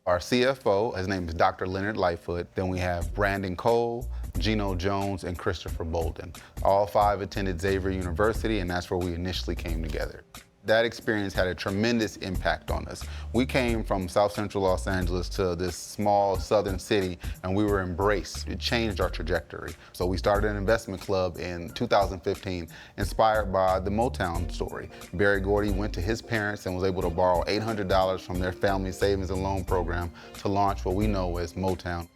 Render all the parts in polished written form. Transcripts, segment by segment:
Our CFO, his name is Dr. Leonard Lightfoot. Then we have Brandon Cole, Gino Jones, and Christopher Bolden. All five attended Xavier University, and that's where we initially came together. That experience had a tremendous impact on us. We came from South Central Los Angeles to this small southern city, and we were embraced. It changed our trajectory. So we started an investment club in 2015, inspired by the Motown story. Berry Gordy went to his parents and was able to borrow $800 from their family savings and loan program to launch what we know as Motown.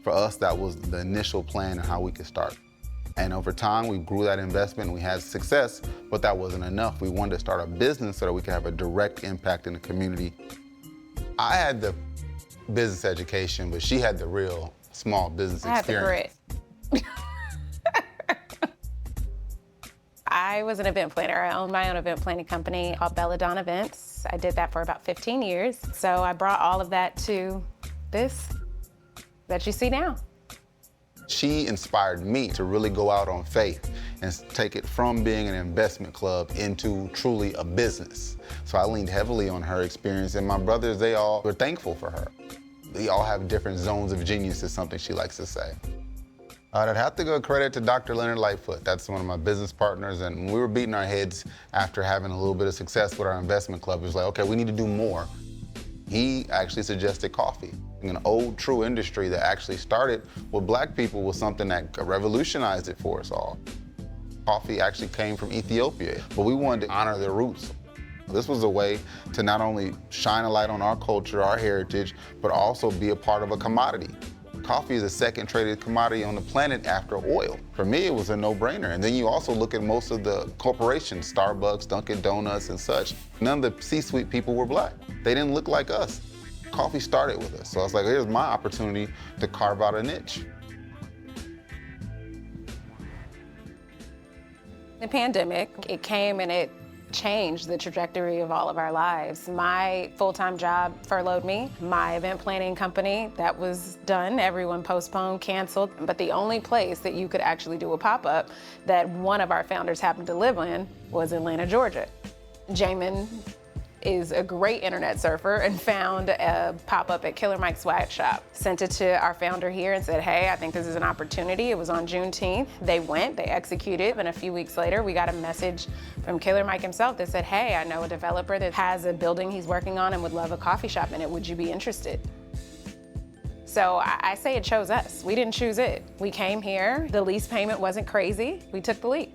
For us, that was the initial plan of how we could start. And over time, we grew that investment and we had success, but that wasn't enough. We wanted to start a business so that we could have a direct impact in the community. I had the business education, but she had the real small business experience. I had the grit. I was an event planner. I owned my own event planning company called Belladonna Events. I did that for about 15 years. So I brought all of that to this that you see now. She inspired me to really go out on faith and take it from being an investment club into truly a business. So I leaned heavily on her experience, and my brothers, they all were thankful for her. We all have different zones of genius, is something she likes to say. I'd have to give credit to Dr. Leonard Lightfoot. That's one of my business partners, and when we were beating our heads after having a little bit of success with our investment club, it was like, okay, we need to do more. He actually suggested coffee. An old, true industry that actually started with black people was something that revolutionized it for us all. Coffee actually came from Ethiopia, but we wanted to honor their roots. This was a way to not only shine a light on our culture, our heritage, but also be a part of a commodity. Coffee is the second traded commodity on the planet after oil. For me, it was a no-brainer. And then you also look at most of the corporations, Starbucks, Dunkin' Donuts, and such. None of the C-suite people were black. They didn't look like us. Coffee started with us. So I was like, here's my opportunity to carve out a niche. The pandemic, it came and it changed the trajectory of all of our lives. My full-time job furloughed me. My event planning company, that was done. Everyone postponed, canceled. But the only place that you could actually do a pop-up that one of our founders happened to live in was Atlanta, Georgia. Jamin is a great internet surfer and found a pop-up at Killer Mike's Swag Shop. Sent it to our founder here and said, hey, I think this is an opportunity. It was on Juneteenth. They went, they executed, and a few weeks later, we got a message from Killer Mike himself that said, hey, I know a developer that has a building he's working on and would love a coffee shop in it. Would you be interested? So I say it chose us. We didn't choose it. We came here, the lease payment wasn't crazy. We took the leap.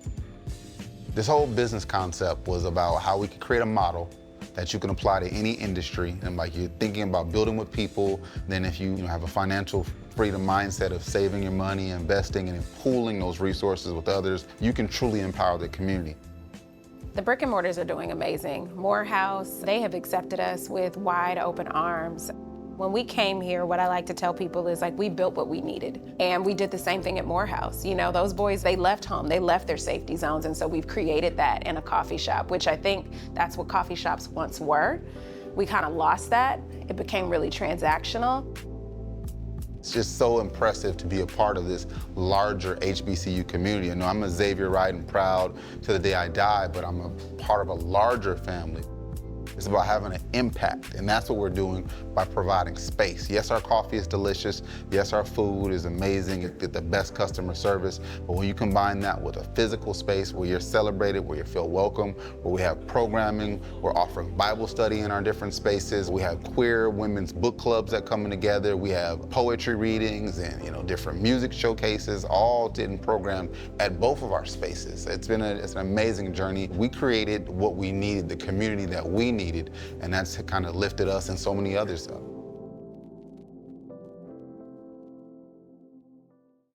This whole business concept was about how we could create a model that you can apply to any industry. And like you're thinking about building with people, then if you have a financial freedom mindset of saving your money, investing, and pooling those resources with others, you can truly empower the community. The brick and mortars are doing amazing. Morehouse, they have accepted us with wide open arms. When we came here, what I like to tell people is like, we built what we needed. And we did the same thing at Morehouse. You know, those boys, they left home, they left their safety zones. And so we've created that in a coffee shop, which I think that's what coffee shops once were. We kind of lost that. It became really transactional. It's just so impressive to be a part of this larger HBCU community. You know, I'm a Xavierite and proud to the day I die, but I'm a part of a larger family. It's about having an impact, and that's what we're doing by providing space. Yes, our coffee is delicious. Yes, our food is amazing. You get the best customer service. But when you combine that with a physical space where you're celebrated, where you feel welcome, where we have programming, we're offering Bible study in our different spaces. We have queer women's book clubs that come together. We have poetry readings and different music showcases, all didn't program at both of our spaces. It's an amazing journey. We created what we needed, the community that we needed, and that's kind of lifted us and so many others up.